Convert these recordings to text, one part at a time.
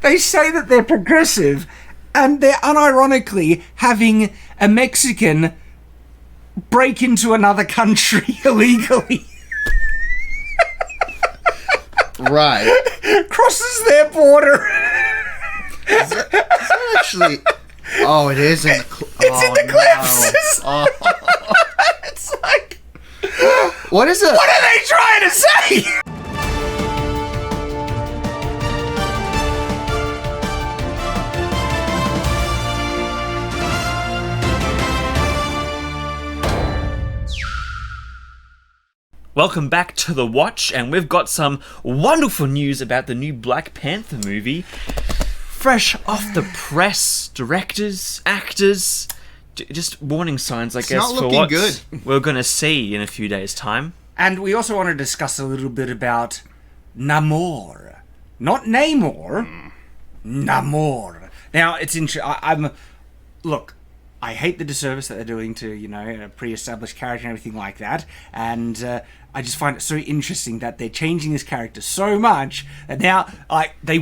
they say that they're progressive, and they're unironically having a Mexican break into another country illegally. Right. Crosses their border. Is that actually... Oh, it is in the... It's in the clips. No. Oh. It's like... What is it? What are they trying to say? Welcome back to The Watch, and we've got some wonderful news about the new Black Panther movie. Fresh off the press, directors, actors, just warning signs, I guess, for what we're going to see in a few days' time. And we also want to discuss a little bit about Namor. Not Namor. Namor. Now, it's interesting. Look, I hate the disservice that they're doing to, a pre-established character and everything like that. And I just find it so interesting that they're changing this character so much that now, they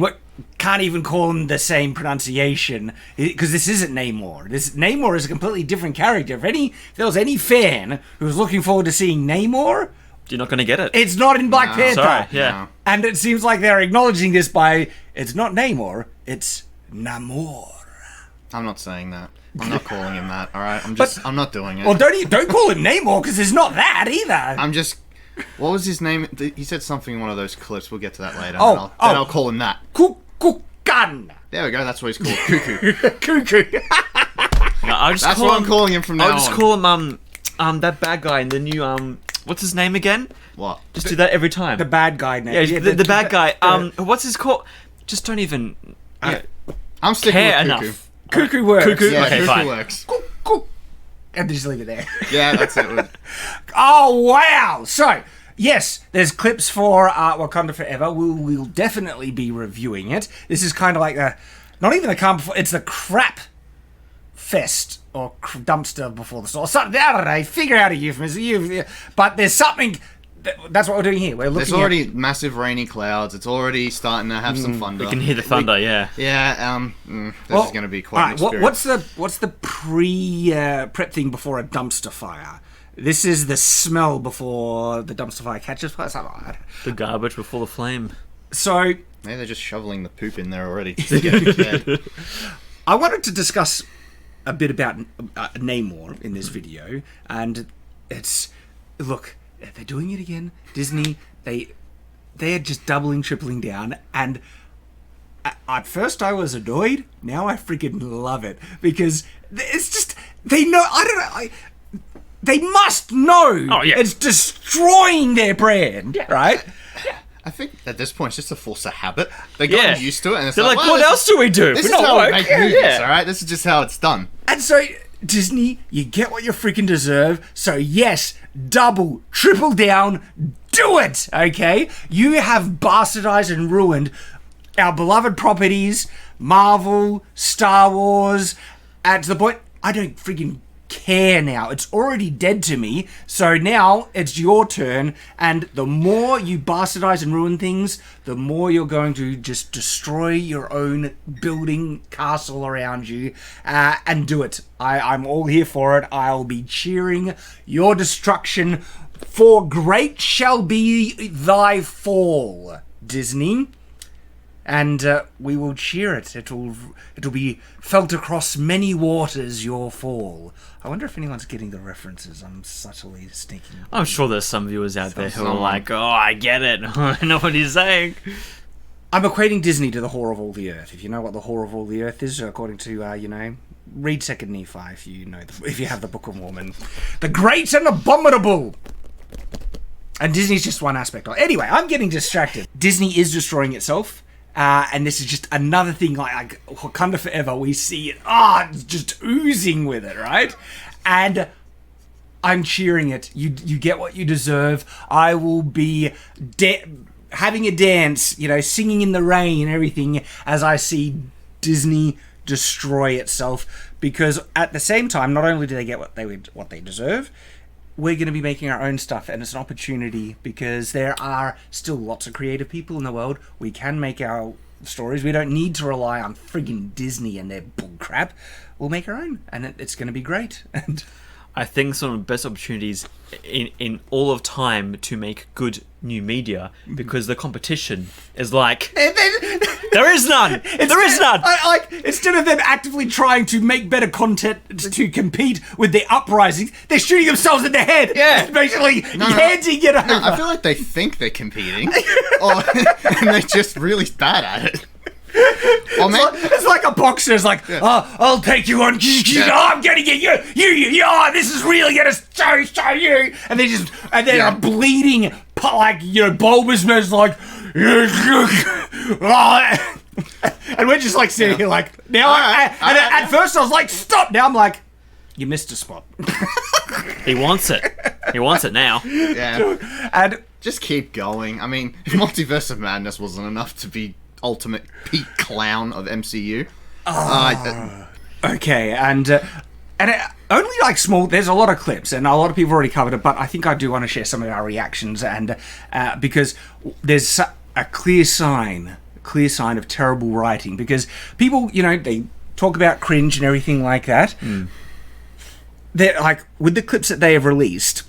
can't even call him the same pronunciation, because this isn't Namor. Namor is a completely different character. If there was any fan who was looking forward to seeing Namor, you're not going to get it. It's not in Black Panther. Sorry, yeah. And it seems like they're acknowledging this by, it's not Namor, it's Namor. I'm not saying that. I'm not calling him that, alright? I'm not doing it. Well, don't call him Namor, because it's not that either. What was his name? He said something in one of those clips. We'll get to that later. I'll call him that. Kukulkan. There we go. That's what he's called. Cuckoo. Cuckoo. That's what I'm calling him from now on. I'll just call him that bad guy in the new what's his name again? What? Just do that every time. The bad guy name. Yeah, the bad guy. What's his call? Just don't even. I'm sticking with Cuckoo. Enough. Cuckoo works. Yeah, okay, Cuckoo fine. works. And just leave it there. Yeah, that's it. Oh, wow. So, yes, there's clips for Wakanda Forever. We'll definitely be reviewing it. This is kind of like not even a calm before, it's the crap fest or dumpster before the store. Something, I don't know, figure out a euphemism. But there's something, that's what we're doing here. There's already massip rainy clouds. It's already starting to have some thunder. We can hear the thunder, yeah. Yeah, this is going to be quite an experience. What's the prep thing before a dumpster fire? This is the smell before the dumpster fire catches fire. The garbage before the flame. So maybe they're just shoveling the poop in there already to get prepared. I wanted to discuss a bit about Namor in this video, and look, they're doing it again. Disney, they're just doubling, tripling down, and at first I was annoyed. Now I freaking love it, because it's just, they know, I don't know, they must know. Oh, yeah. It's destroying their brand, right? Yeah. I think at this point it's just a force of habit. They're getting used to it, and they're like, what else do we do? This is how we make movies, alright? This is just how it's done. And so, Disney, you get what you freaking deserve. So yes, double, triple down, do it, okay? You have bastardized and ruined our beloved properties, Marvel, Star Wars, and to the point, I don't freaking care now. It's already dead to me. So now it's your turn, and the more you bastardize and ruin things, the more you're going to just destroy your own building, castle around you, and do it. I'm all here for it. I'll be cheering your destruction, for great shall be thy fall, Disney. And we will cheer it. It'll be felt across many waters, your fall. I wonder if anyone's getting the references. I'm subtly sneaking. I'm sure there's some viewers out there who are like, oh, I get it. I know what he's saying. I'm equating Disney to the whore of all the earth. If you know what the whore of all the earth is, according to, read 2nd Nephi if you know, if you have the Book of Mormon. The great and abominable. And Disney's just one aspect of it. Anyway, I'm getting distracted. Disney is destroying itself. And this is just another thing like Wakanda Forever. We see it, it's just oozing with it, right? And I'm cheering it. You get what you deserve. I will be having a dance, singing in the rain and everything as I see Disney destroy itself. Because at the same time, not only do they get what they deserve, we're going to be making our own stuff, and it's an opportunity because there are still lots of creative people in the world. We can make our stories. We don't need to rely on friggin' Disney and their bullcrap. We'll make our own, and it's going to be great. And I think some of the best opportunities in all of time to make good new media, because the competition is like there is none. There is none. Instead of them actively trying to make better content to compete with the uprisings, they're shooting themselves in the head. Yeah. Basically handing it over. I feel like they think they're competing, and they're just really bad at it. It's like a boxer. It's like, I'll take you on. I'm getting it. You. This is really gonna show you. And they are bleeding, like Bulba's like, and we're just like sitting here like now. At first I was like, stop. Now I'm like, you missed a spot. He wants it. He wants it now. Yeah. And just keep going. I mean, if Multiverse of Madness wasn't enough to be ultimate peak clown of MCU. Okay, and only like small. There's a lot of clips, and a lot of people already covered it. But I think I do want to share some of our reactions, and because there's a clear sign of terrible writing. Because people, they talk about cringe and everything like that. They're like, with the clips that they have released.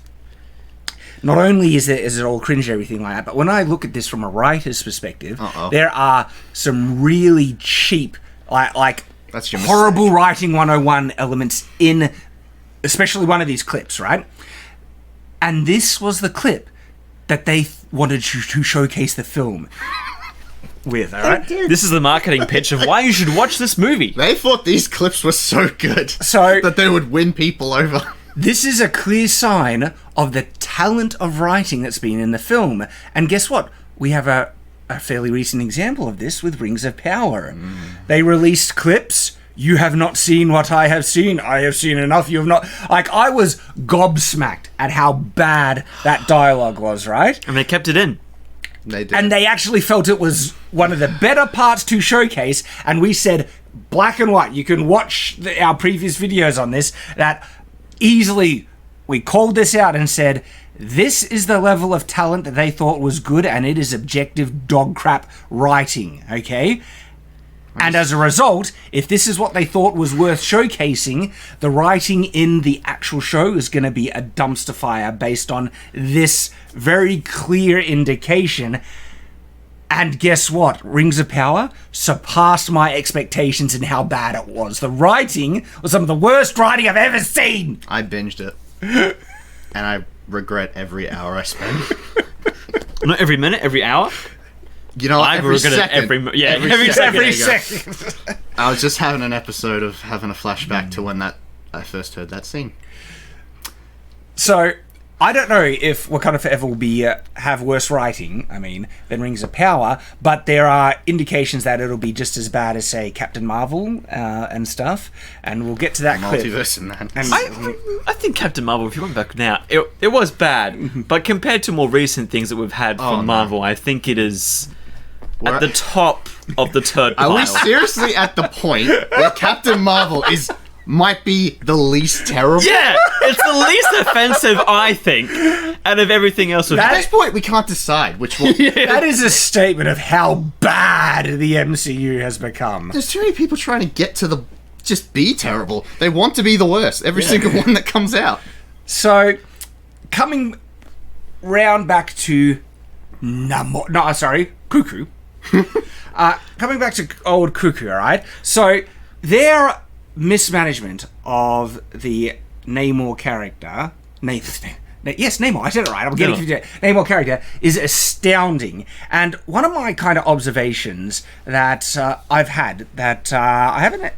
Not only is it all cringe and everything like that, but when I look at this from a writer's perspective, there are some really cheap, like that's your horrible mistake. writing 101 elements in, especially one of these clips, right? And this was the clip that they wanted to showcase the film with, all right? This is the marketing pitch of why you should watch this movie. They thought these clips were so good that they would win people over. This is a clear sign of the talent of writing that's been in the film. And guess what? We have a fairly recent example of this with Rings of Power. They released clips. You have not seen what I have seen. I have seen enough. You have not. Like, I was gobsmacked at how bad that dialogue was, right? And they kept it in. They did. And they actually felt it was one of the better parts to showcase. And we said, black and white. You can watch our previous videos on this. That easily, we called this out and said, this is the level of talent that they thought was good, and it is objective dog crap writing, okay? And as a result, if this is what they thought was worth showcasing, the writing in the actual show is going to be a dumpster fire based on this very clear indication. And guess what? Rings of Power surpassed my expectations in how bad it was. The writing was some of the worst writing I've ever seen. I binged it. And I regret every hour I spent. Not every minute, every hour. You know, I every regret it second. every second. I was just having an episode of having a flashback to when I first heard that scene. So, I don't know if Wakanda Forever will be have worse writing, than Rings of Power, but there are indications that it'll be just as bad as, say, Captain Marvel and stuff, and we'll get to that clip. Multiverse in that. I think Captain Marvel, if you went back now, it was bad, but compared to more recent things that we've had from Marvel, I think it is at the top of the turd pile. Are we seriously at the point where Captain Marvel might be the least terrible? Yeah, it's the least offensive, I think, out of everything else. At this point, we can't decide which one. That is a statement of how bad the MCU has become. There's too many people trying to get to just be terrible. They want to be the worst. Every single one that comes out. So, coming round back to Cuckoo. Coming back to old Cuckoo, alright? So, their mismanagement of the Namor character, Namor, I said it right, I'm getting confused. Namor character is astounding. And one of my kind of observations that I've had that I haven't,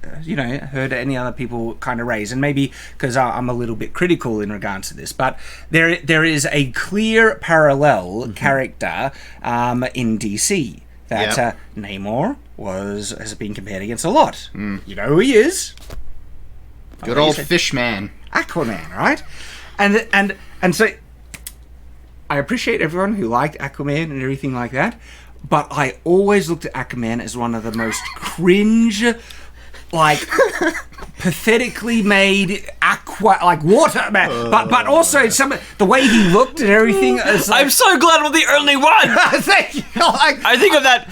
heard any other people kind of raise, and maybe because I'm a little bit critical in regards to this, but there is a clear parallel character in DC that Namor has been compared against a lot. You know who he is? Good old Fishman. Aquaman, right? And so I appreciate everyone who liked Aquaman and everything like that, but I always looked at Aquaman as one of the most cringe, like pathetically made water man, but also the way he looked and everything. Is like, I'm so glad I'm the only one. Thank you. I think of that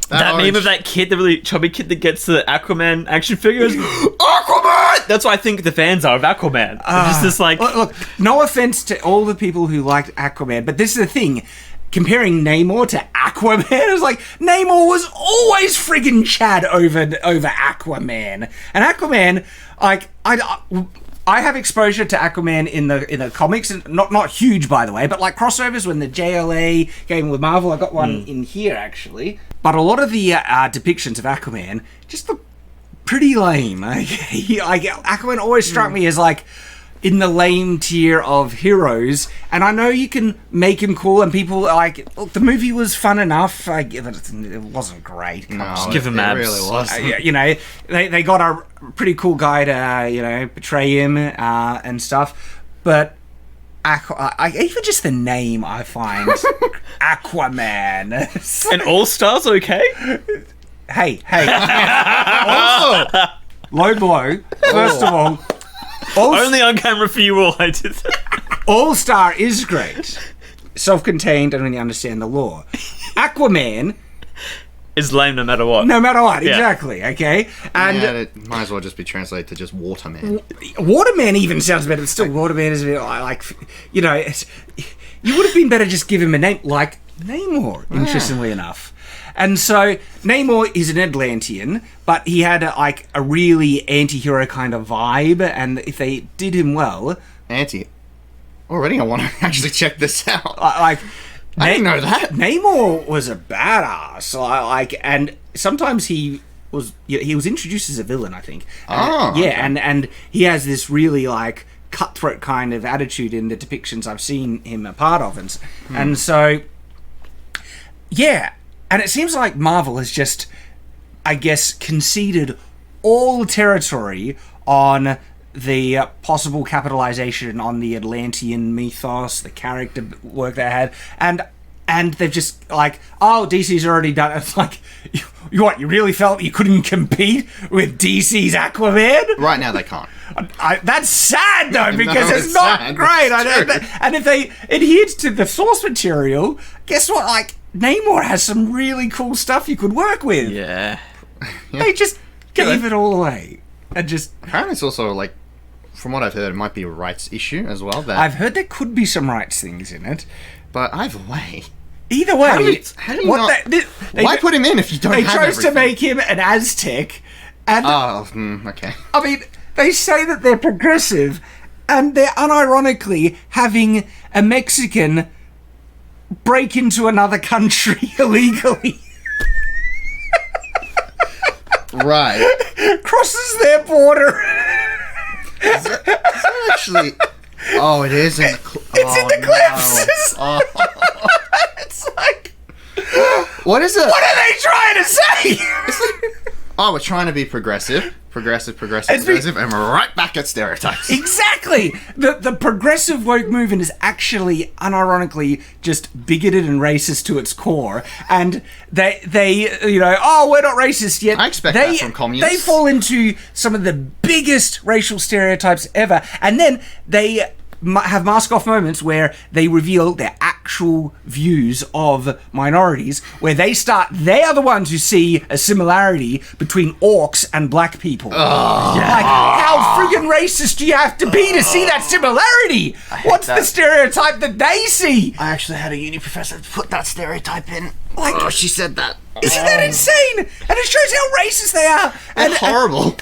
That meme of that kid, the really chubby kid that gets the Aquaman action figures. Aquaman! That's what I think the fans are of Aquaman. They're just this like... Look, no offense to all the people who liked Aquaman, but this is the thing. Comparing Namor to Aquaman, it was like, Namor was always friggin' Chad over Aquaman. And Aquaman, like, I have exposure to Aquaman in the comics, and not huge, by the way, but like crossovers when the JLA came with Marvel. I got one in here, actually. But a lot of the depictions of Aquaman just look pretty lame. Like, Aquaman always struck me as like in the lame tier of heroes, and I know you can make him cool, and people like, look, the movie was fun enough. It wasn't great. No, Just give him abs. It really was. You know, they got a pretty cool guy to portray him and stuff, but even just the name I find Aquaman. And All Stars okay? Hey. Low blow. First of all. Only on camera for you all, I did that. All-Star is great. Self-contained, and when you understand the lore. Aquaman... is lame no matter what. No matter what, Yeah. exactly, okay? And it might as well just be translated to just Waterman. Waterman even sounds better, but still Waterman is a bit like... You know, you would have been better just give him a name like Namor, interestingly enough. And so Namor is an Atlantean, but he had a really anti-hero kind of vibe, and if they did him well... Already I want to actually check this out. I didn't know that. Namor was a badass, and sometimes he was introduced as a villain, I think. And he has this really like cutthroat kind of attitude in the depictions I've seen him a part of, and so yeah. And it seems like Marvel has just, I guess, conceded all territory on the possible capitalization on the Atlantean mythos, the character work they had, and they've just like, oh, DC's already done it. It's like, you really felt you couldn't compete with DC's Aquaman? Right now they can't. That's sad though, because No, it's not sad. great. It's true. And if they adhered to the source material, guess what? Like, Namor has some really cool stuff you could work with. Yeah. They just gave it all away. And just... Apparently it's also, like, from what I've heard, it might be a rights issue as well. I've heard there could be some rights things in it. But either way... How do you not... Why put him in if you don't have They chose to everything? make him an Aztec, and... okay. I mean, they say that they're progressive, and they're unironically having a Mexican break into another country illegally. Right. Crosses their border. Is that actually... Oh, it is in the... It's in the clips. No. Oh. It's like... What is it? What are they trying to say? It's like... Oh, we're trying to be progressive, and we're right back at stereotypes. Exactly. The progressive woke movement is actually unironically just bigoted and racist to its core, and they we're not racist yet. I expect that from communists. They fall into some of the biggest racial stereotypes ever, and then they have mask-off moments where they reveal their actual views of minorities, where they are the ones who see a similarity between orcs and black people. Like, how friggin' racist do you have to be to see that similarity? What's the stereotype that they see? I actually had a uni professor put that stereotype in. Like, She said that. Isn't that insane? And it shows how racist they are. They're horrible.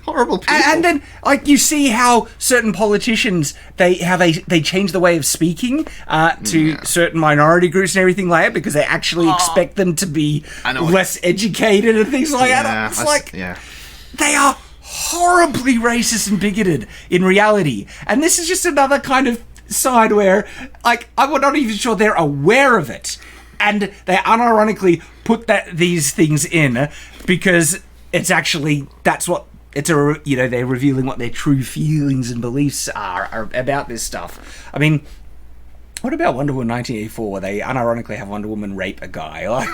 Horrible people. And then, like, you see how certain politicians they change the way of speaking to certain minority groups and everything like that because they actually expect them to be less educated and things like that. It's like they are horribly racist and bigoted in reality, and this is just another kind of side where, like, I'm not even sure they're aware of it, and they unironically put these things in because it's actually they're revealing what their true feelings and beliefs are about this stuff. I mean, what about Wonder Woman 1984 where they unironically have Wonder Woman rape a guy? Like,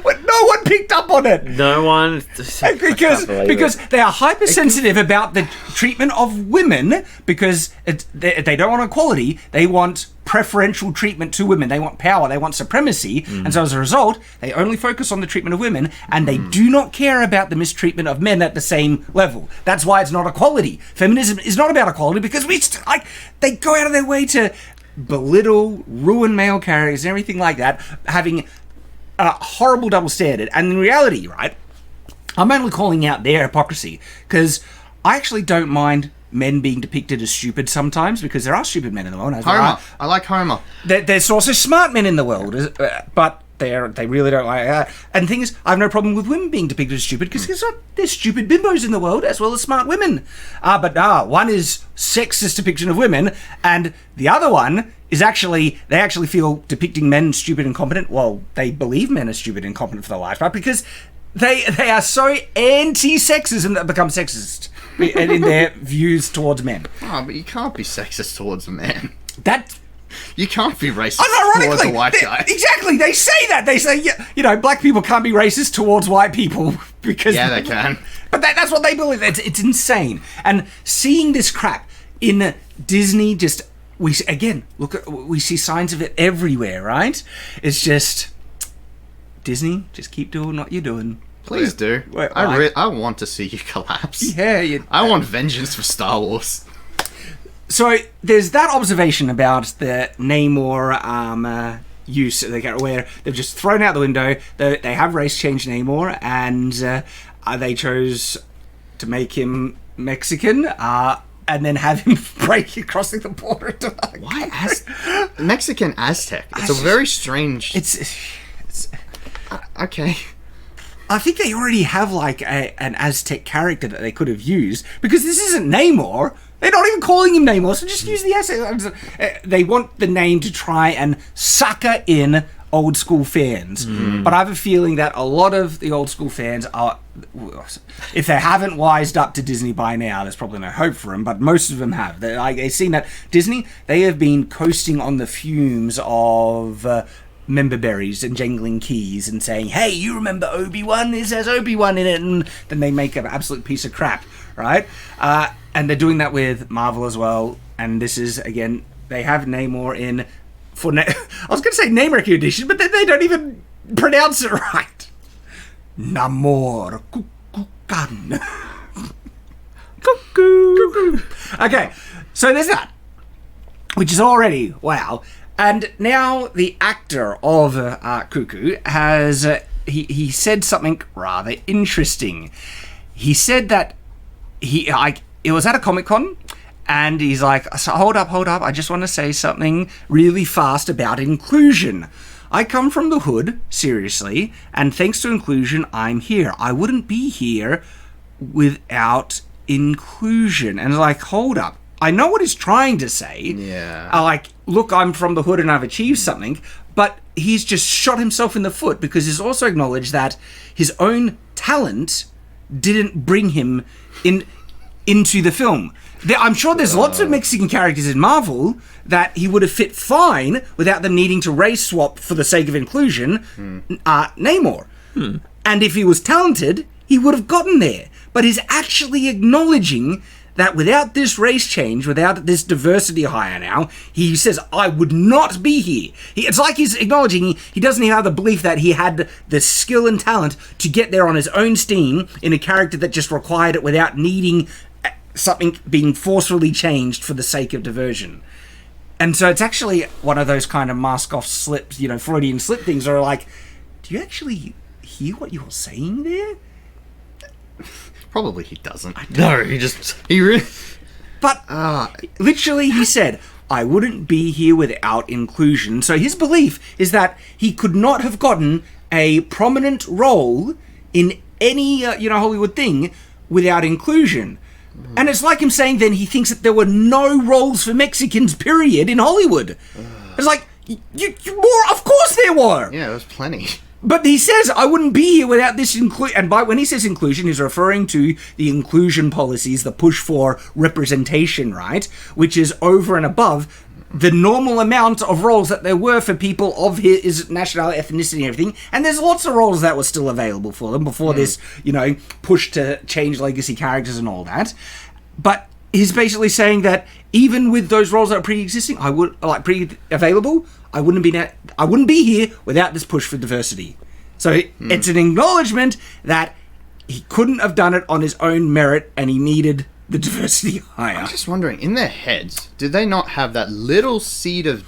But no one picked up on it. No one. Because they are hypersensitive about the treatment of women because they don't want equality. They want preferential treatment to women. They want power. They want supremacy. And so as a result, they only focus on the treatment of women and they do not care about the mistreatment of men at the same level. That's why it's not equality. Feminism is not about equality because they go out of their way to belittle, ruin male characters and everything like that, having a horrible double standard. And in reality, right, I'm only calling out their hypocrisy because I actually don't mind men being depicted as stupid sometimes because there are stupid men in the world. Homer. I like Homer. There's also smart men in the world, but they really don't like that. And the thing is, I have no problem with women being depicted as stupid because there's stupid bimbos in the world as well as smart women. But one is sexist depiction of women, and the other one is they actually feel depicting men stupid and incompetent. Well, they believe men are stupid and incompetent for the life, right? Because they are so anti-sexism that become sexist in their views towards men. Oh, but you can't be sexist towards a man. You can't be racist towards a white guy. Exactly, they say that. They say, black people can't be racist towards white people because... Yeah, they can. But that's what they believe. It's insane. And seeing this crap in Disney we see signs of it everywhere, right? It's just... Disney, just keep doing what you're doing. Please do. I want to see you collapse. Yeah. I want vengeance for Star Wars. So there's that observation about the Namor use where they've just thrown out the window. They have race change Namor, and they chose to make him Mexican, and then have him crossing the border to why Mexican Aztec? It's a very strange. It's okay. I think they already have an Aztec character that they could have used because this isn't Namor. They're not even calling him Namor, so just use the Aztec. They want the name to try and sucker in old school fans. But I have a feeling that a lot of the old school fans are, if they haven't wised up to Disney by now, there's probably no hope for them, but most of them have. They've seen that Disney, they have been coasting on the fumes of... member berries and jangling keys and saying, hey, you remember Obi-Wan? This has Obi-Wan in it. And then they make an absolute piece of crap, right? And they're doing that with Marvel as well. And this is, again, they have Namor in... I was going to say name recognition, but they don't even pronounce it right. Namor. Kukan. Cuckoo. Okay, so there's that. Which is already, wow. And now the actor of Cuckoo has... he said something rather interesting. He said that it was at a Comic-Con, and he's like, so hold up, I just want to say something really fast about inclusion. I come from the hood, seriously, and thanks to inclusion, I'm here. I wouldn't be here without inclusion. And like, hold up. I know what he's trying to say. Yeah. Look, I'm from the hood and I've achieved something, but he's just shot himself in the foot because he's also acknowledged that his own talent didn't bring him into the film. I'm sure there's lots of Mexican characters in Marvel that he would have fit fine without them needing to race swap for the sake of inclusion. Namor. And if he was talented, he would have gotten there. But he's actually acknowledging that without this race change, without this diversity hire now, he says, I would not be here. It's like he's acknowledging he doesn't even have the belief that he had the skill and talent to get there on his own steam in a character that just required it without needing something being forcefully changed for the sake of diversion. And so it's actually one of those kind of mask-off slips, Freudian slip things where like, do you actually hear what you're saying there? Probably he doesn't. No, he really... But literally he said, I wouldn't be here without inclusion. So his belief is that he could not have gotten a prominent role in any, Hollywood thing without inclusion. And it's like him saying then he thinks that there were no roles for Mexicans, period, in Hollywood. It's like, of course there were. Yeah, there was plenty. But he says, I wouldn't be here without this inclusion. And when he says inclusion, he's referring to the inclusion policies, the push for representation, right? Which is over and above the normal amount of roles that there were for people of his nationality, ethnicity, and everything. And there's lots of roles that were still available for them before this, push to change legacy characters and all that. But he's basically saying that even with those roles that are pre-existing, pre-available, I wouldn't be here without this push for diversity. So it's an acknowledgement that he couldn't have done it on his own merit, and he needed the diversity higher. I'm just wondering, in their heads, did they not have that little seed of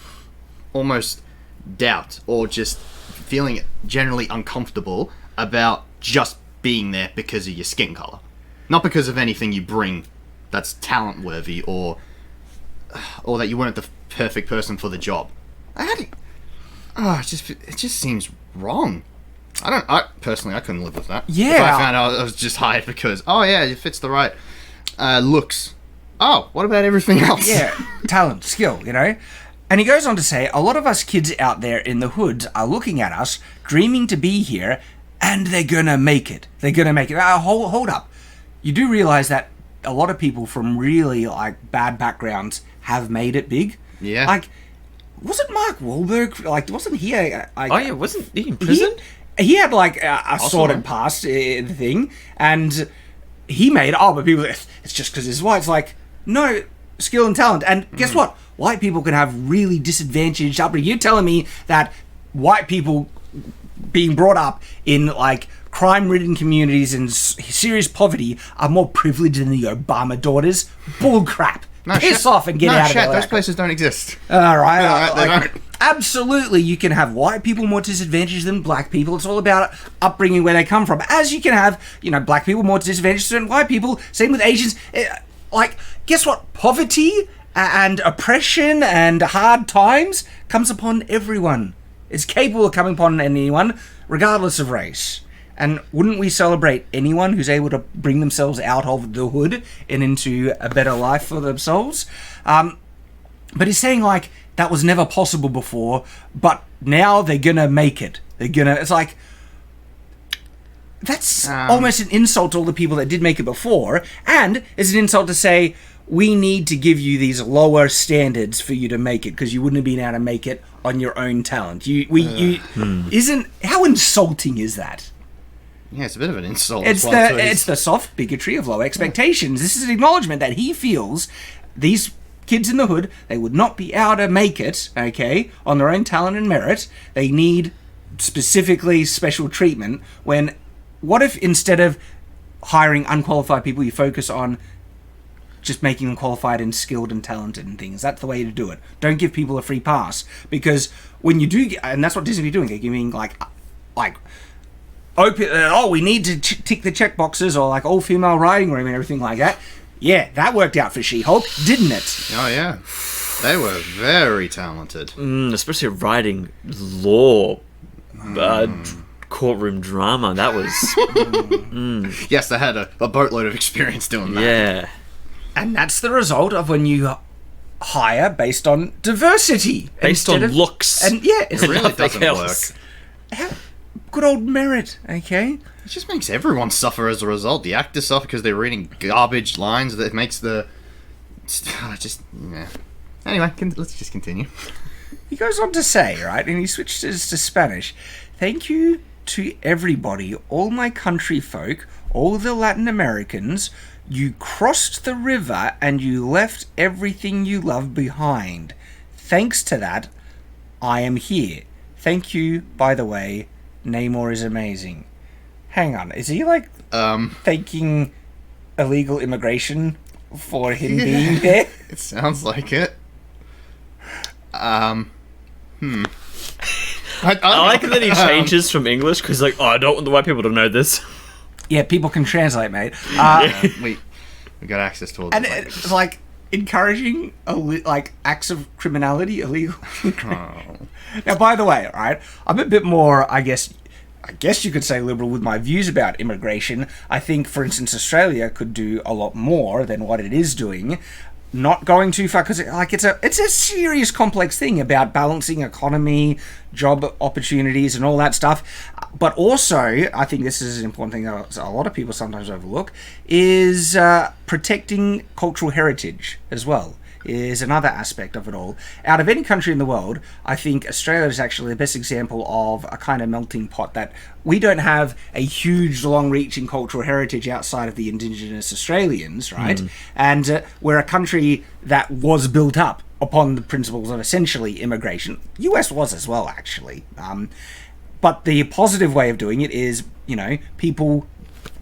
almost doubt or just feeling generally uncomfortable about just being there because of your skin color? Not because of anything you bring that's talent worthy or that you weren't the perfect person for the job. It just seems wrong. I personally couldn't live with that. Yeah. If I found out I was just hired because, it fits the right looks. Oh, what about everything else? Yeah, talent, skill, And he goes on to say, a lot of us kids out there in the hoods are looking at us, dreaming to be here, and they're gonna make it. They're gonna make it. Hold up. You do realize that a lot of people from really, bad backgrounds have made it big? Yeah. Wasn't Mark Wahlberg, wasn't he wasn't he in prison? He had, a sorted past thing, and he made, but people, it's just because he's white. It's like, no, skill and talent. And guess what? White people can have really disadvantaged upbringing. You're telling me that white people being brought up in, crime-ridden communities and serious poverty are more privileged than the Obama daughters? Bull crap. No, Piss off and get out of there. Those places don't exist. All right. No, they don't. Absolutely, you can have white people more disadvantaged than black people. It's all about upbringing, where they come from. As you can have, black people more disadvantaged than white people. Same with Asians. Guess what? Poverty and oppression and hard times comes upon everyone. It's capable of coming upon anyone, regardless of race. And wouldn't we celebrate anyone who's able to bring themselves out of the hood and into a better life for themselves? But he's saying, that was never possible before, but now they're gonna make it. It's that's almost an insult to all the people that did make it before, and it's an insult to say, we need to give you these lower standards for you to make it, because you wouldn't have been able to make it on your own talent. How insulting is that? Yeah, it's a bit of an insult. It's the soft bigotry of low expectations. This is an acknowledgement that he feels these kids in the hood, they would not be able to make it, on their own talent and merit. They need specifically special treatment. What if instead of hiring unqualified people, you focus on just making them qualified and skilled and talented and things? That's the way to do it. Don't give people a free pass, because when you do, and that's what Disney are doing, they're giving we need to tick the check boxes, or all female writing room and everything like that. Yeah, that worked out for She-Hulk, didn't it? Oh yeah, they were very talented. Especially writing law, courtroom drama. That was Yes, they had a boatload of experience doing that. Yeah. And that's the result of when you hire based on diversity. Based on looks. And yeah, It really doesn't else. work. Good old merit, okay? It just makes everyone suffer as a result. The actors suffer because they're reading garbage lines that makes the... Anyway, let's just continue. He goes on to say, right, and he switches to Spanish, thank you to everybody, all my country folk, all the Latin Americans. You crossed the river and you left everything you love behind. Thanks to that, I am here. Thank you, by the way. Namor is amazing. Hang on, is he thanking illegal immigration for him being there? It sounds like it. I like that he changes from English because I don't want the white people to know this. Yeah, people can translate, mate. We got access to all the and it's encouraging acts of criminality, illegal. Now, by the way, right, I'm a bit more, I guess you could say, liberal with my views about immigration. I think, for instance, Australia could do a lot more than what it is doing. Not going too far, because it's a serious, complex thing about balancing economy, job opportunities, and all that stuff. But also, I think this is an important thing that a lot of people sometimes overlook, is protecting cultural heritage as well. is another aspect of it all. Out of any country in the world, I think Australia is actually the best example of a kind of melting pot that we don't have a huge, long-reaching cultural heritage outside of the Indigenous Australians, right? And we're a country that was built up upon the principles of essentially immigration. US was as well, actually. But the positive way of doing it is, people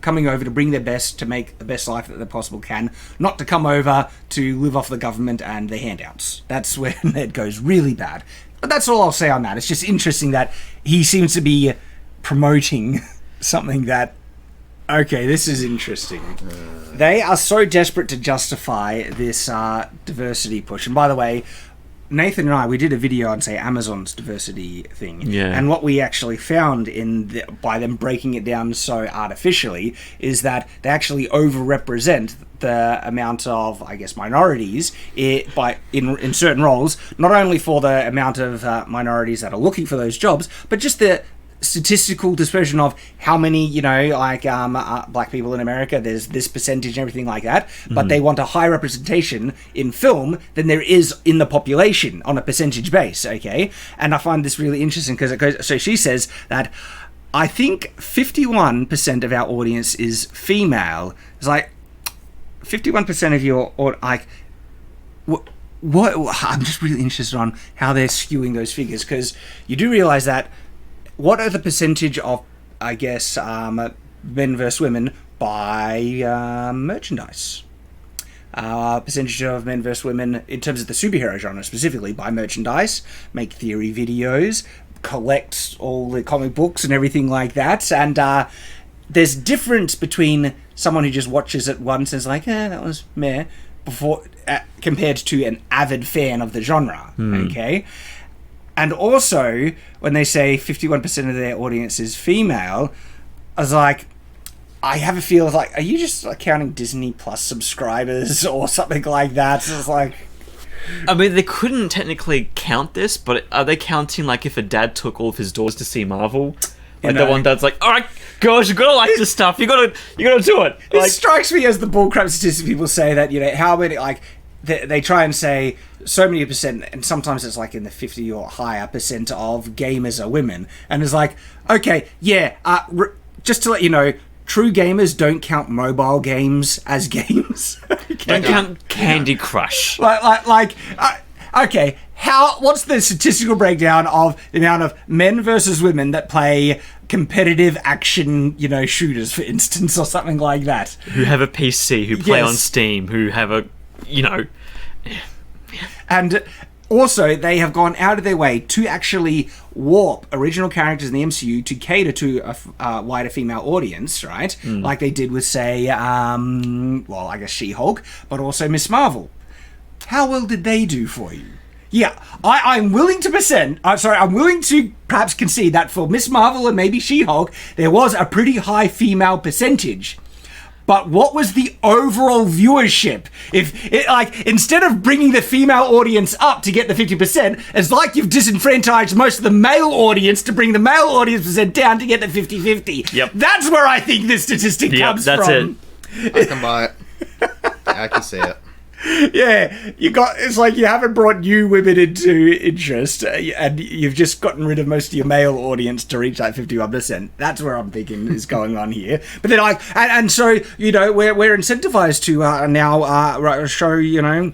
coming over to bring their best, to make the best life that they possible can, not to come over to live off the government and the handouts. That's when it goes really bad. But that's all I'll say on that. It's just interesting that he seems to be promoting something that, okay, this is interesting. They are so desperate to justify this diversity push. And by the way, Nathan and I, we did a video on, say, Amazon's diversity thing. Yeah. And what we actually found by them breaking it down so artificially is that they actually overrepresent the amount of, I guess, minorities in certain roles, not only for the amount of minorities that are looking for those jobs, but just the statistical dispersion of how many, black people in America, there's this percentage and everything like that, but they want a high representation in film than there is in the population on a percentage base, okay? And I find this really interesting because it goes, so she says that I think 51% of our audience is female. It's like 51% of your, or like, what I'm just really interested on how they're skewing those figures, because you do realize that what are the percentage of, I guess, men versus women by merchandise? Percentage of men versus women in terms of the superhero genre specifically by merchandise, make theory videos, collect all the comic books and everything like that. And there's difference between someone who just watches it once and is like, that was meh, before compared to an avid fan of the genre, okay? And also, when they say 51% of their audience is female, I was like, I have a feel of like, are you just like counting Disney Plus subscribers or something like that? So it's like, I mean, they couldn't technically count this, but are they counting like if a dad took all of his daughters to see Marvel? Like the one dad's like, all right, girls, you gotta like this stuff. You gotta do it. It Like, strikes me as the bullcrap statistic. People say that, how many, like, they try and say so many percent, and sometimes it's like in the 50 or higher percent of gamers are women. And it's like, okay, yeah, just to let you know, true gamers don't count mobile games as games. Okay? don't count Candy Crush. Okay, what's the statistical breakdown of the amount of men versus women that play competitive action, shooters, for instance, or something like that? Who have a PC, who play Yes. on Steam, who have a, And also, they have gone out of their way to actually warp original characters in the MCU to cater to a wider female audience, right? Like they did with, say, I guess She-Hulk, but also Miss Marvel. How well did they do for you? Yeah, I'm willing to I'm willing to perhaps concede that for Miss Marvel and maybe She-Hulk, there was a pretty high female percentage. But what was the overall viewership? Instead of bringing the female audience up to get the 50%, it's like you've disenfranchised most of the male audience to bring the male audience percent down to get the 50-50. Yep. That's where I think this statistic comes that's from. I can buy it. I can see it. Yeah, it's like you haven't brought new women into interest, and you've just gotten rid of most of your male audience to reach that 51%. That's where I'm thinking is going on here. But then so we're incentivized to now show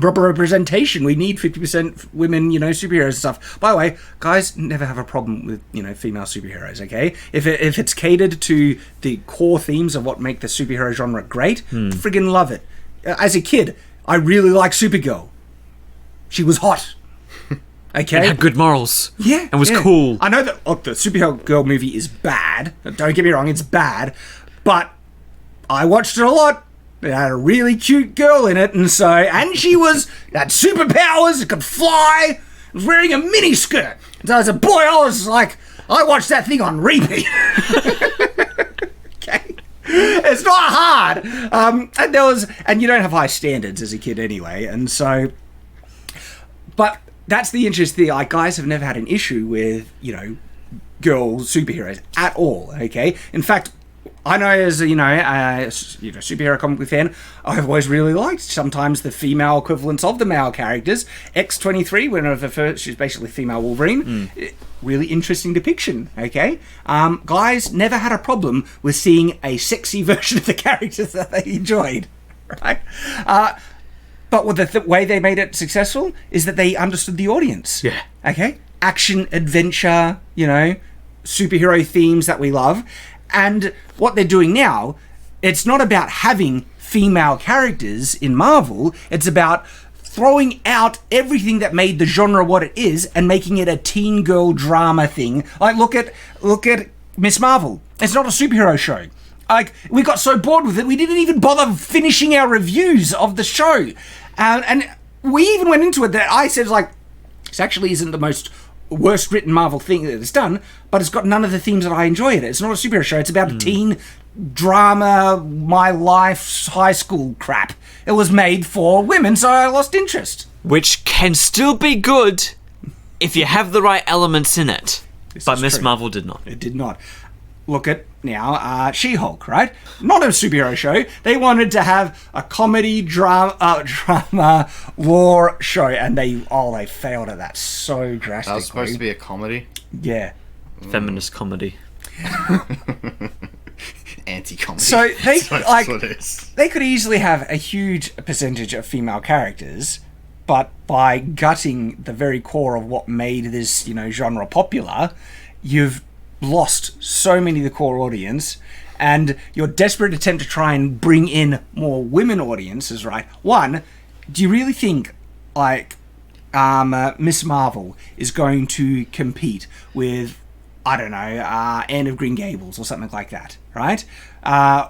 proper representation. We need 50% women, superheroes and stuff. By the way, guys never have a problem with female superheroes. Okay, if it's catered to the core themes of what make the superhero genre great, friggin' love it. As a kid, I really liked Supergirl. She was hot. Okay? And had good morals. Yeah. And was cool. I know that the Supergirl movie is bad. Don't get me wrong, it's bad. But I watched it a lot. It had a really cute girl in it, and she had superpowers, could fly, was wearing a mini skirt. And so as a boy, I watched that thing on repeat. Okay? It's not hard. And you don't have high standards as a kid anyway, and so, but that's the interesting thing. Like, guys have never had an issue with, girl superheroes at all, okay? In fact, I know as a, superhero comic book fan, I've always really liked sometimes the female equivalents of the male characters. X-23, one of the first, she's basically female Wolverine. Really interesting depiction, okay? Guys never had a problem with seeing a sexy version of the characters that they enjoyed, right? But with the way they made it successful is that they understood the audience. Yeah. Okay? Action, adventure, superhero themes that we love. And what they're doing now, it's not about having female characters in Marvel. It's about throwing out everything that made the genre what it is and making it a teen girl drama thing. Like, look at Miss Marvel. It's not a superhero show. Like, we got so bored with it, we didn't even bother finishing our reviews of the show. And we even went into it that I said, like, this actually isn't the most worst written Marvel thing that it's done, but it's got none of the themes that I enjoy in it. It's not a superhero show. It's about a teen drama, my life, high school crap. It was made for women, so I lost interest. Which can still be good if you have the right elements in it. But Miss Marvel did not. It did not. Look at now She-Hulk, right? Not a superhero show. They wanted to have a comedy drama war show, and they failed at that so drastically. That was supposed to be a comedy? Yeah. Feminist comedy. Anti-comedy. So they That's what it is. They could easily have a huge percentage of female characters, but by gutting the very core of what made this, genre popular, you've lost so many of the core audience, and your desperate attempt to try and bring in more women audiences, right? One, do you really think Miss Marvel is going to compete with, I don't know, Anne of Green Gables or something like that, right?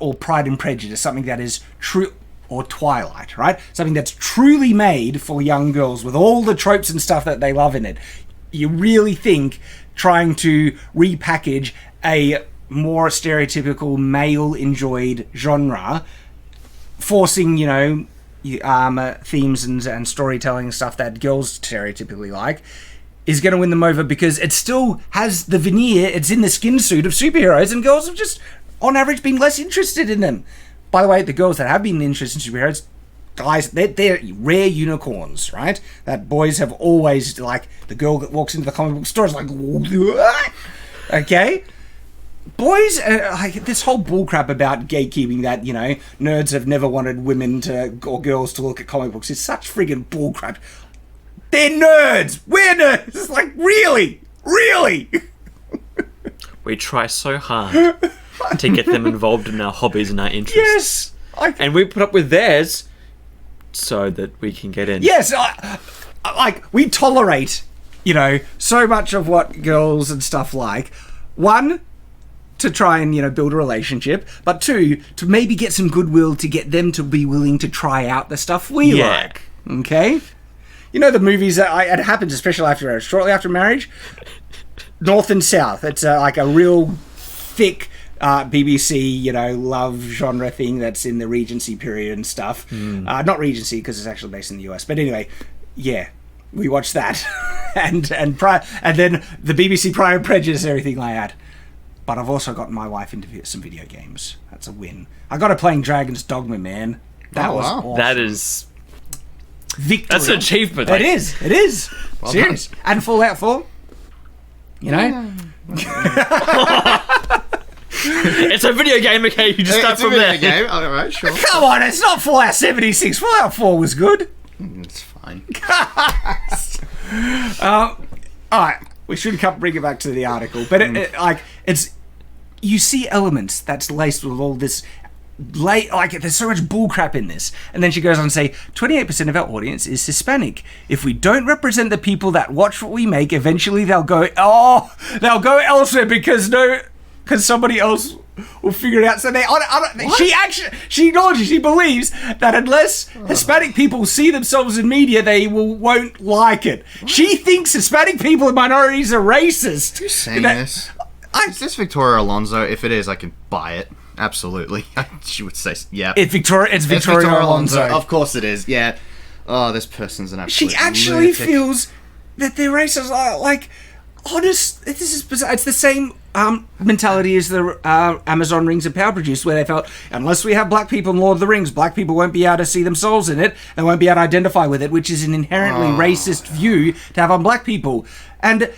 Or Pride and Prejudice, something that is true, or Twilight, right? Something that's truly made for young girls with all the tropes and stuff that they love in it. You really think trying to repackage a more stereotypical male-enjoyed genre, forcing, themes and storytelling and stuff that girls stereotypically like, is going to win them over because it still has the veneer, it's in the skin suit of superheroes, and girls have just, on average, been less interested in them. By the way, the girls that have been interested in superheroes, guys, they're rare unicorns, right? That boys have always, like, the girl that walks into the comic book store is like, what? Okay? Boys, this whole bullcrap about gatekeeping that, nerds have never wanted women or girls to look at comic books is such friggin' bullcrap. They're nerds! We're nerds! It's like, really? Really? We try so hard to get them involved in our hobbies and our interests. Yes! And we put up with theirs so that we can get in. Yes! We tolerate, so much of what girls and stuff like. One, to try and, you know, build a relationship, but two, to maybe get some goodwill to get them to be willing to try out the stuff we like. Okay? You know the movies that it happens, especially after shortly after marriage? North and South. It's like a real thick BBC, you know, love genre thing that's in the Regency period and stuff. Not Regency, because it's actually based in the US. But anyway, yeah, we watched that. and then the BBC Pride and Prejudice and everything like that. But I've also gotten my wife into some video games. That's a win. I got her playing Dragon's Dogma, man. That was awesome. That is... Victory. That's an achievement. It is. It is. Well Serious. done. And Fallout 4. You know? It's a video game, okay? You just start It's from a there. video game. All right, sure. Come on, it's not Fallout 76. Fallout 4 was good. It's fine. Alright, we should bring it back to the article. But it's you see elements that's laced with all this there's so much bullcrap in this. And then she goes on to say 28% of our audience is Hispanic. If we don't represent the people that watch what we make, eventually they'll go elsewhere because somebody else will figure it out. So she acknowledges, she believes that unless Hispanic people see themselves in media, they won't like it. What? She thinks Hispanic people and minorities are racist. Who's saying this? Is this Victoria Alonso? If it is, I can buy it. Absolutely. She would say, yeah. It's Victoria Alonso. Of course it is, yeah. Oh, this person's an absolute She actually lunatic. feels that they're racist. honest, this is bizarre. It's the same mentality as the Amazon Rings of Power produced, where they felt, unless we have black people in Lord of the Rings, black people won't be able to see themselves in it, they won't be able to identify with it, which is an inherently racist view to have on black people. And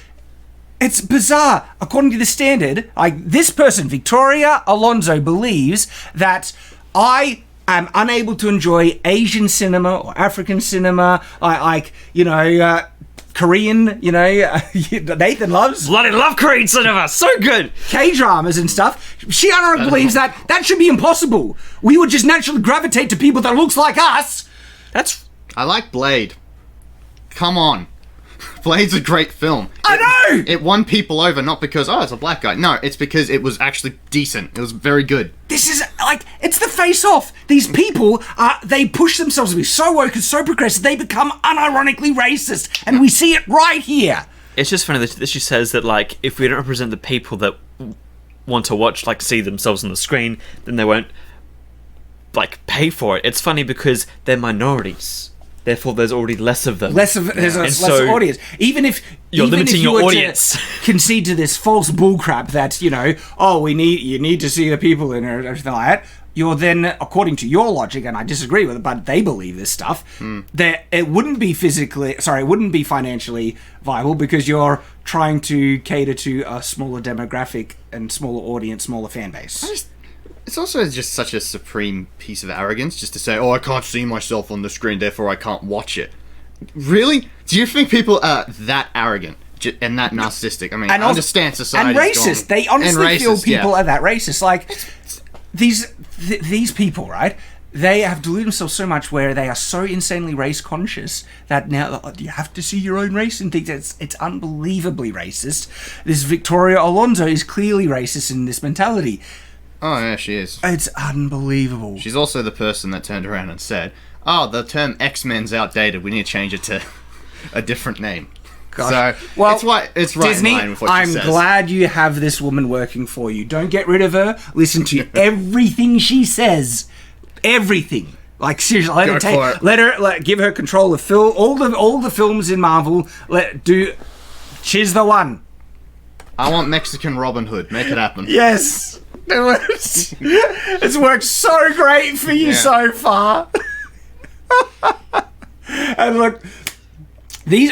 it's bizarre. According to the Standard, like, this person, Victoria Alonso, believes that I am unable to enjoy Asian cinema or African cinema, Korean, Nathan loves. Bloody love Korean cinema, so good. K-dramas and stuff. She believes that should be impossible. We would just naturally gravitate to people that looks like us. I like Blade. Come on. Blade's a great film. I know! It won people over, not because, it's a black guy. No, it's because it was actually decent. It was very good. This is, it's the face-off. These people, they push themselves to be so woke and so progressive, they become unironically racist. And we see it right here. It's just funny that she says that, if we don't represent the people that want to watch, see themselves on the screen, then they won't, pay for it. It's funny because they're minorities. Therefore, there's already less of them. There's less audience. Even if you're limiting your audience, to concede to this false bullcrap that you need to see the people in it or everything like that. You're then, according to your logic, and I disagree with it, but they believe this stuff. That it wouldn't be financially viable because you're trying to cater to a smaller demographic and smaller audience, smaller fan base. It's also just such a supreme piece of arrogance just to say, I can't see myself on the screen, therefore I can't watch it. Really? Do you think people are that arrogant and that narcissistic? I mean, I understand society. And racist. They honestly feel people are that racist. These people, right? They have deluded themselves so much where they are so insanely race conscious that now you have to see your own race and think that it's unbelievably racist. This Victoria Alonso is clearly racist in this mentality. Oh, yeah, she is. It's unbelievable. She's also the person that turned around and said, the term X-Men's outdated. We need to change it to a different name. Gosh. So, it's right Disney, in line with what she says. I'm glad you have this woman working for you. Don't get rid of her. Listen to everything she says. Everything. Seriously, let her give her control of all the films in Marvel. She's the one. I want Mexican Robin Hood. Make it happen. Yes. It's worked so great for you so far. And look, these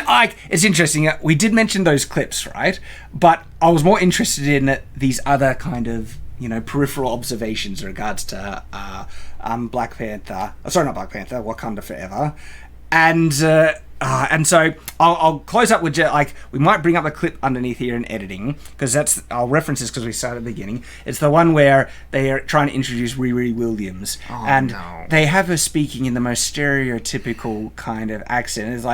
it's interesting. We did mention those clips, right? But I was more interested in these other kind of peripheral observations in regards to Black Panther. Sorry, not Black Panther. Wakanda Forever, and so I'll close up with we might bring up a clip underneath here in editing because I'll reference this because we started at the beginning. It's the one where they are trying to introduce Riri Williams they have her speaking in the most stereotypical kind of accent. It's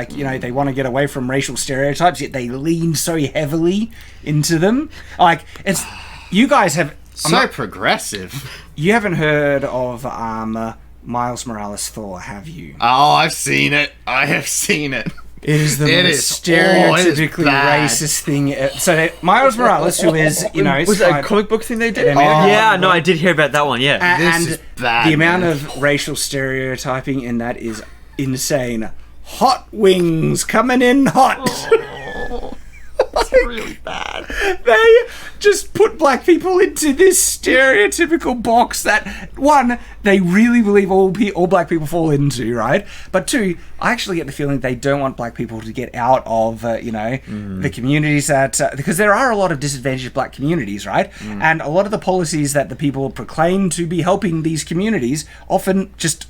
they want to get away from racial stereotypes, yet they lean so heavily into them. You guys have progressive. You haven't heard of Miles Morales' Thor, have you? Oh, I've seen it. I have seen it. It is the most stereotypically racist thing. So Miles Morales, who is, was that a comic book thing they did? I did hear about that one. Yeah, and this is bad, the amount of racial stereotyping in that is insane. Hot wings coming in hot. It's really bad. They just put black people into this stereotypical box that, one, they really believe all black people fall into, right? But two, I actually get the feeling they don't want black people to get out of, the communities that... because there are a lot of disadvantaged black communities, right? And a lot of the policies that the people proclaim to be helping these communities often just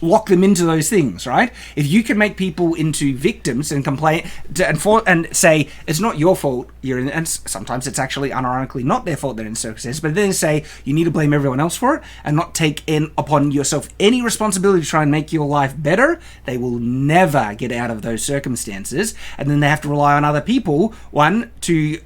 lock them into those things, right? If you can make people into victims and complain and say it's not your fault you're in, and sometimes it's actually unironically not their fault they're in circumstances, but then say you need to blame everyone else for it and not take in upon yourself any responsibility to try and make your life better, they will never get out of those circumstances, and then they have to rely on other people, one, to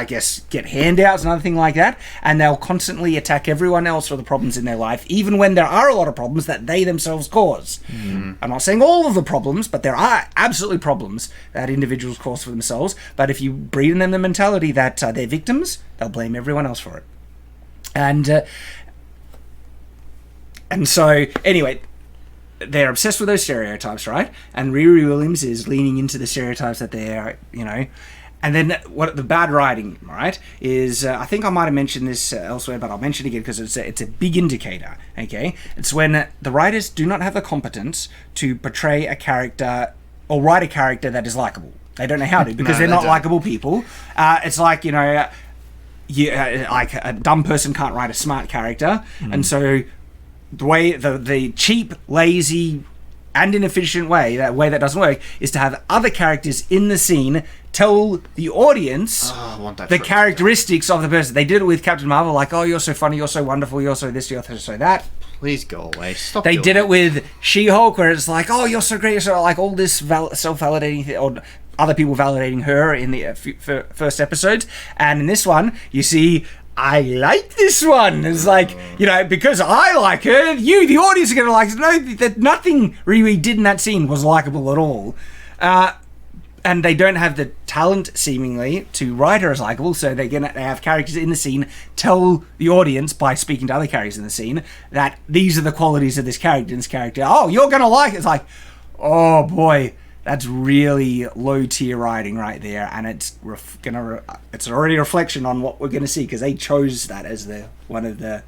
get handouts and other thing like that, and they'll constantly attack everyone else for the problems in their life, even when there are a lot of problems that they themselves cause. I'm not saying all of the problems, but there are absolutely problems that individuals cause for themselves, but if you breed in them the mentality that they're victims, they'll blame everyone else for it. And so, anyway, they're obsessed with those stereotypes, right? And Riri Williams is leaning into the stereotypes that they're, And then what the bad writing, right, is I think I might have mentioned this elsewhere, but I'll mention it again because it's a big indicator. Okay, it's when the writers do not have the competence to portray a character or write a character that is likable. They don't know how to because they're not likable people. It's like like a dumb person can't write a smart character, and so the way the cheap, lazy, and inefficient way that doesn't work is to have other characters in the scene tell the audience the characteristics of the person. They did it with Captain Marvel, like, oh, you're so funny, you're so wonderful, you're so this, you're so that. Please go away. Stop. They did it with She-Hulk, where it's like, oh, you're so great, you're so, like, all this self-validating thing, or other people validating her in the first episodes. And in this one, you see, I like this one. It's like, because I like her, you, the audience, are going to like it. No, that nothing Riri did in that scene was likable at all. And they don't have the talent, seemingly, to write her as likable, so they have characters in the scene tell the audience, by speaking to other characters in the scene, that these are the qualities of this character. Oh, you're going to like it. It's like, oh boy, that's really low-tier writing right there, and it's already a reflection on what we're going to see, because they chose that as one of the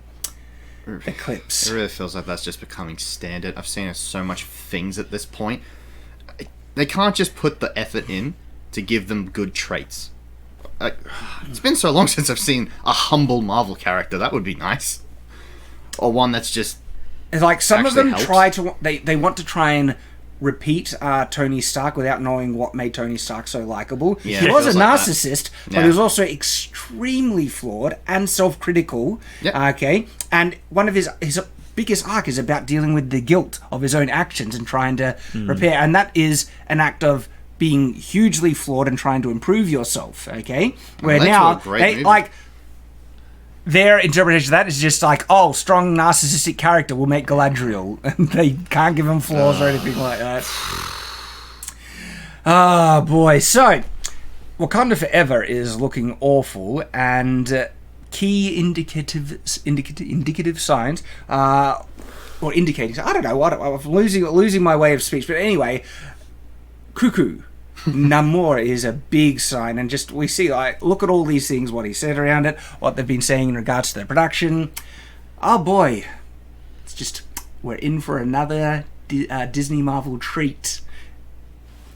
clips. It really feels like that's just becoming standard. I've seen so much things at this point. They can't just put the effort in to give them good traits. It's been so long since I've seen a humble Marvel character. That would be nice. Or one that's just... It's like some of them they want to try and repeat Tony Stark without knowing what made Tony Stark so likable. Yeah, he was a like narcissist, but he was also extremely flawed and self-critical. Yep. Okay, and one of his biggest arc is about dealing with the guilt of his own actions and trying to repair, and that is an act of being hugely flawed and trying to improve yourself. Okay, where now their interpretation of that is just like, oh, strong narcissistic character will make Galadriel, and they can't give him flaws or anything like that. Oh boy. So Wakanda Forever is looking awful, and key indicative signs, or indicating, I don't know what, I'm losing my way of speech, but anyway, Cuckoo, Namor is a big sign, and just, we see, like, look at all these things, what he said around it, what they've been saying in regards to the production. Oh boy, it's just, we're in for another Disney Marvel treat.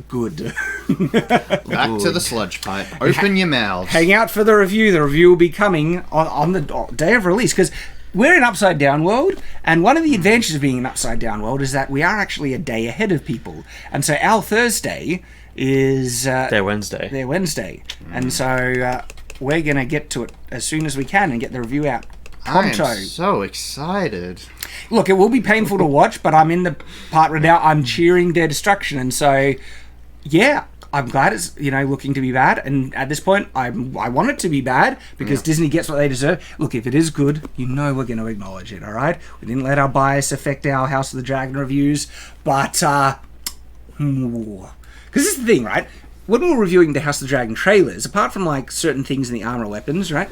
Good. Back to the sludge pipe. Open your mouths. Hang out for the review. The review will be coming on the day of release, because we're in Upside Down World, and one of the advantages of being in Upside Down World is that we are actually a day ahead of people. And so our Thursday is... their Wednesday. And so we're going to get to it as soon as we can and get the review out. I'm so excited. Look, it will be painful to watch, but I'm in the part right now, I'm cheering their destruction, and so... yeah, I'm glad it's, looking to be bad, and at this point, I want it to be bad, because Disney gets what they deserve. Look, if it is good, we're going to acknowledge it, alright? We didn't let our bias affect our House of the Dragon reviews, but, because this is the thing, right? When we were reviewing the House of the Dragon trailers, apart from, like, certain things in the armor weapons, right?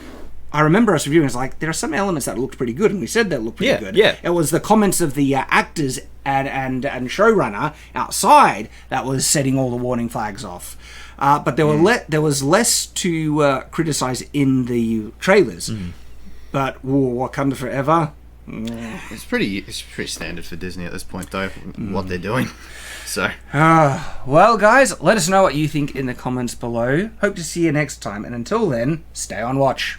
I remember us reviewing, it's like, there are some elements that looked pretty good, and we said they looked pretty good. Yeah. It was the comments of the actors and showrunner outside that was setting all the warning flags off. But there was less to criticize in the trailers. But Wakanda Forever... It's pretty standard for Disney at this point, though, what they're doing. So... well, guys, let us know what you think in the comments below. Hope to see you next time, and until then, stay on watch.